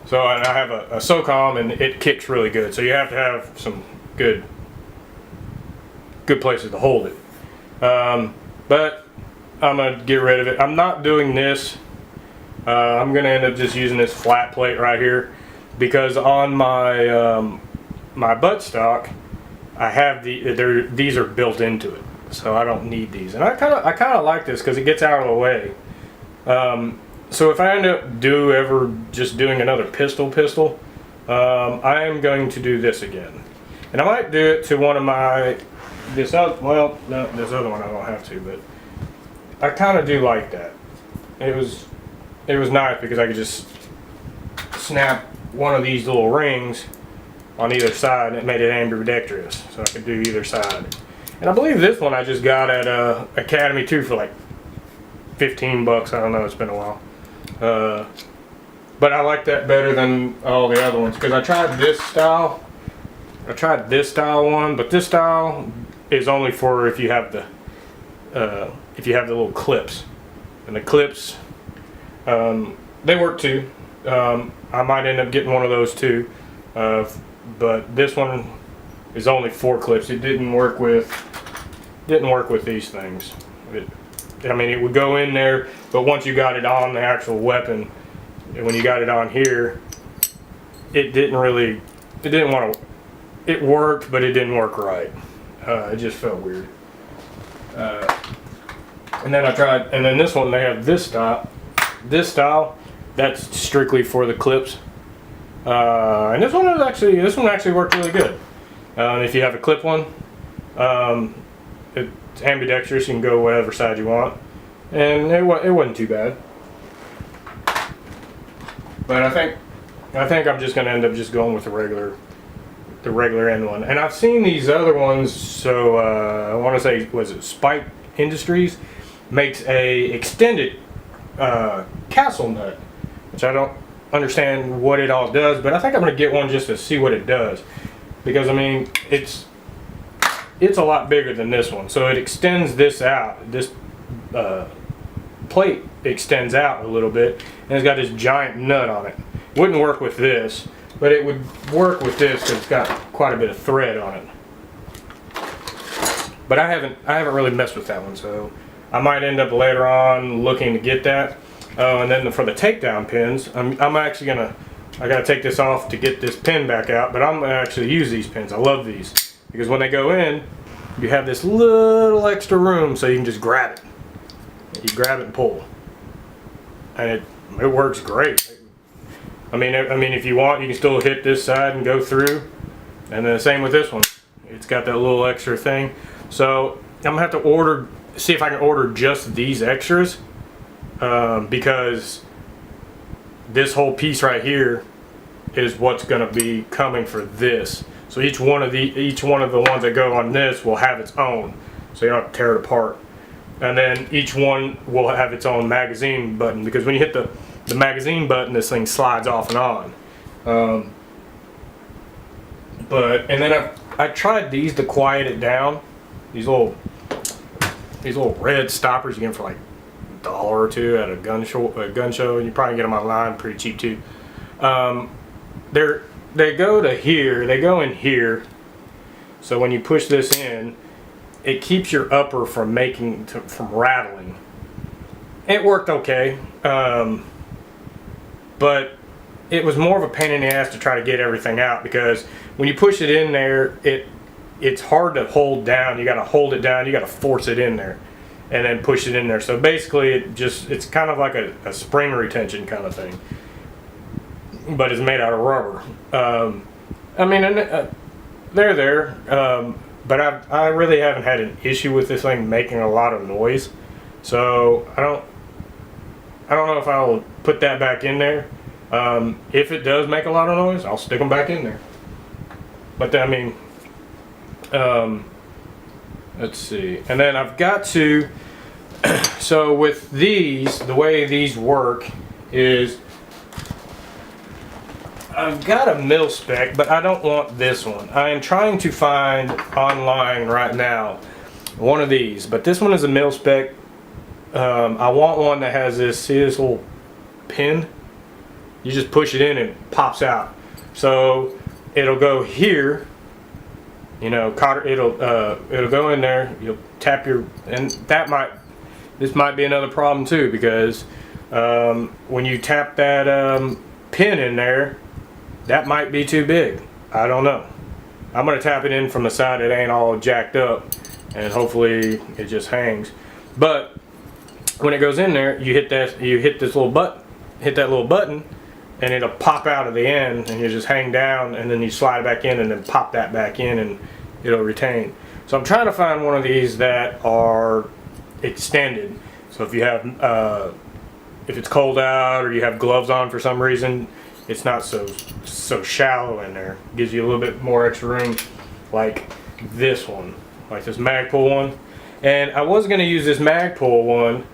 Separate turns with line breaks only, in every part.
So I have a SOCOM, and it kicks really good. So you have to have some good places to hold it. But I'm gonna get rid of it. I'm not doing this. I'm gonna end up just using this flat plate right here, because on my my buttstock, I have these are built into it, so I don't need these. And I kind of like this because it gets out of the way. So if I end up just doing another pistol, I am going to do this again, and I might do it to one of my this other one I don't have to, but I kind of do like that. It was nice because I could just snap one of these little rings on either side, and it made it ambidextrous, so I could do either side. And I believe this one I just got at Academy too for like 15 bucks. I don't know, it's been a while. But I like that better than all the other ones, because I tried this style one, but this style is only for if you have the little clips, and the clips they work too. I might end up getting one of those too, but this one is only 4 clips. It didn't work with these things. I mean, it would go in there, but once you got it on the actual weapon, when you got it on here, it worked, but it didn't work right. It just felt weird. And then this one, they have this style, that's strictly for the clips. And this one actually worked really good. If you have a clip one, it's ambidextrous. You can go whatever side you want, and it wasn't too bad. But I think I'm just going to end up just going with the regular end one. And I've seen these other ones. So I want to say, was it Spike Industries makes a extended castle nut, which I don't understand what it all does, but I think I'm going to get one just to see what it does, because I mean it's a lot bigger than this one, so it extends this out. This plate extends out a little bit, and it's got this giant nut on it. Wouldn't work with this, but it would work with this because it's got quite a bit of thread on it. But I haven't really messed with that one, so I might end up later on looking to get that. And then for the takedown pins, I'm actually I gotta take this off to get this pin back out, but I'm gonna actually use these pins. I love these, because when they go in, you have this little extra room so you can just grab it. You grab it and pull. And it works great. I mean, if you want, you can still hit this side and go through. And then the same with this one. It's got that little extra thing. So I'm gonna have to see if I can order just these extras. Because this whole piece right here is what's going to be coming for this. So each one of the ones that go on this will have its own, so you don't have to tear it apart. And then each one will have its own magazine button, because when you hit the magazine button, this thing slides off and on. And then I tried these to quiet it down. These little red stoppers you get for like $1 or $2 at a gun show, and you probably get them online pretty cheap too. They go in here, so when you push this in, it keeps your upper from rattling. It worked okay, but it was more of a pain in the ass to try to get everything out, because when you push it in there, it's hard to hold down. You got to hold it down. You got to force it in there, and then push it in there. So basically, it's kind of like a spring retention kind of thing, but it's made out of rubber. I mean, they're there, but I really haven't had an issue with this thing making a lot of noise. So I don't know if I'll put that back in there. If it does make a lot of noise, I'll stick them back in there. But I mean, let's see. And then I've got to, so with these, the way these work is, I've got a mil spec, but I don't want this one. I am trying to find online right now one of these, but this one is a mil spec. I want one that has this, see this little pin? you just push it in and it pops out. So it'll go here, you know, it'll go in there, you'll tap your, and this might be another problem too, because when you tap that pin in there, that might be too big. I don't know. I'm gonna tap it in from the side that ain't all jacked up, and hopefully it just hangs. But when it goes in there, you hit that little button, and it'll pop out of the end, and you just hang down, and then you slide it back in, and then pop that back in, and it'll retain. So I'm trying to find one of these that are extended. So if you have, if it's cold out or you have gloves on for some reason, it's not so shallow in there. It gives you a little bit more extra room, like this one, like this Magpul one. And I was going to use this Magpul one,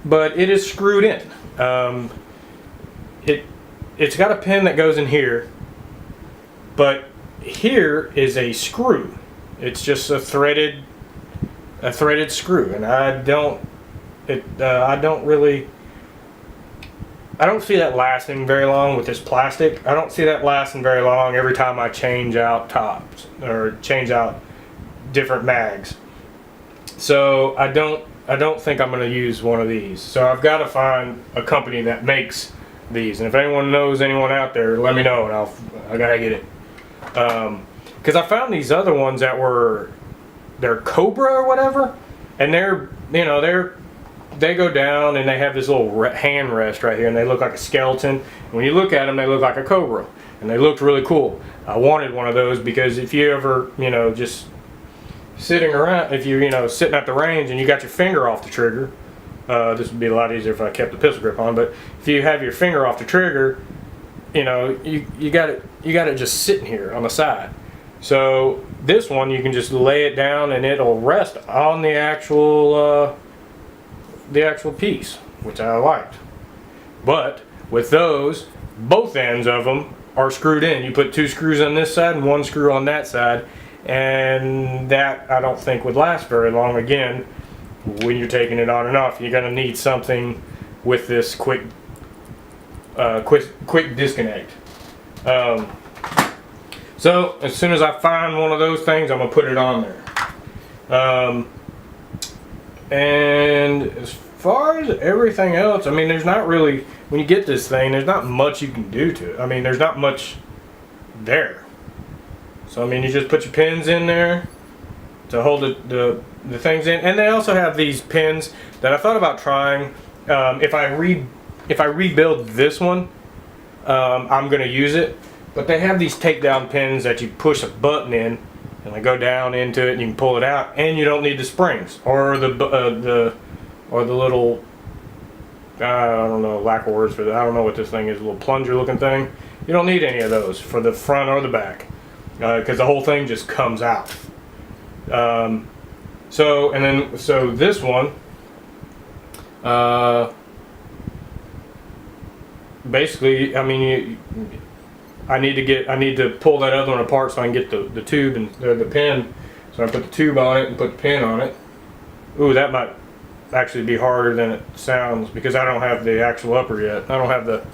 but it is screwed in. It's got a pin that goes in here, but here is a screw. It's just a threaded screw, and I don't see that lasting very long with this plastic. I don't see that lasting very long every time I change out tops or change out different mags. So I don't think I'm going to use one of these. So I've got to find a company that makes these, and if anyone knows anyone out there, let me know, and I gotta get it. Because I found these other ones that they're Cobra or whatever, and they go down and they have this little hand rest right here, and they look like a skeleton. And when you look at them, they look like a Cobra, and they looked really cool. I wanted one of those because if you ever, just sitting around, if you're, sitting at the range and you got your finger off the trigger, this would be a lot easier if I kept the pistol grip on, but if you have your finger off the trigger, you got it just sitting here on the side. So this one, you can just lay it down and it'll rest on the actual piece, which I liked. But with those, both ends of them are screwed in. You put 2 screws on this side and 1 screw on that side, and that I don't think would last very long. Again, when you're taking it on and off, you're going to need something with this quick disconnect. So as soon as I find one of those things, I'm going to put it on there. And as far as everything else, I mean, there's not really, when you get this thing, there's not much you can do to it. I mean, there's not much there. So I mean, you just put your pins in there to hold the things in, and they also have these pins that I thought about trying. If I rebuild this one, I'm going to use it. But they have these takedown pins that you push a button in, and they go down into it, and you can pull it out, and you don't need the springs or the little, I don't know, lack of words for that. I don't know what this thing is, a little plunger looking thing. You don't need any of those for the front or the back, because the whole thing just comes out. So this one, basically, I mean, I need to pull that other one apart so I can get the tube and the pin. So I put the tube on it and put the pin on it. Ooh, that might actually be harder than it sounds because I don't have the actual upper yet. I don't have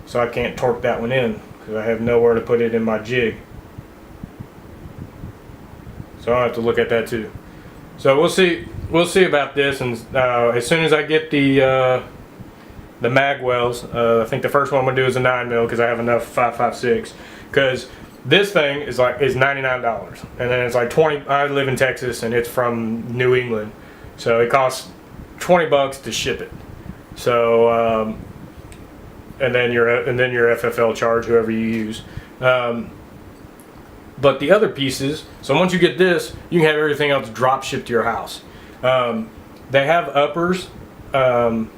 so I can't torque that one in because I have nowhere to put it in my jig. So I'll have to look at that too. So we'll see about this, and as soon as I get the mag wells, I think the first one I'm gonna do is a 9mm because I have enough 5.56. Because this thing is $99, and then it's like 20. I live in Texas, and it's from New England, so it costs $20 to ship it. So and then your FFL charge, whoever you use. But the other pieces, so once you get this, you can have everything else drop shipped to your house. They have uppers. I'll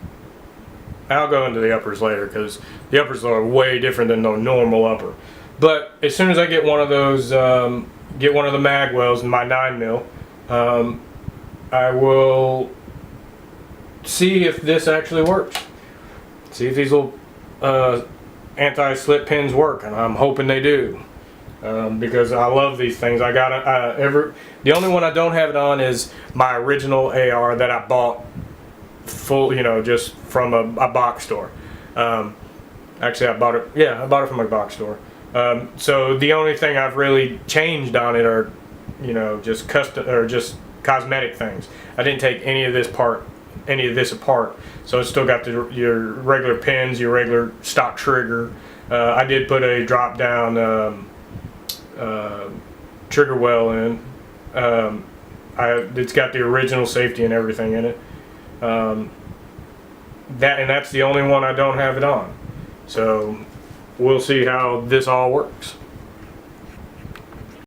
go into the uppers later because the uppers are way different than the normal upper. But as soon as I get one of those, get one of the mag wells in my 9mm, I will see if this actually works. See if these little anti-slip pins work, and I'm hoping they do. Because I love these things. I got the only one I don't have it on is my original AR that I bought full, just from a box store. Actually, I bought it. Yeah, I bought it from a box store. So the only thing I've really changed on it are, you know, just custom or just cosmetic things. I didn't take any of this apart. So it's still got your regular pins, your regular stock trigger. I did put a drop down trigger well in. It's got the original safety and everything in it. That's the only one I don't have it on. So we'll see how this all works.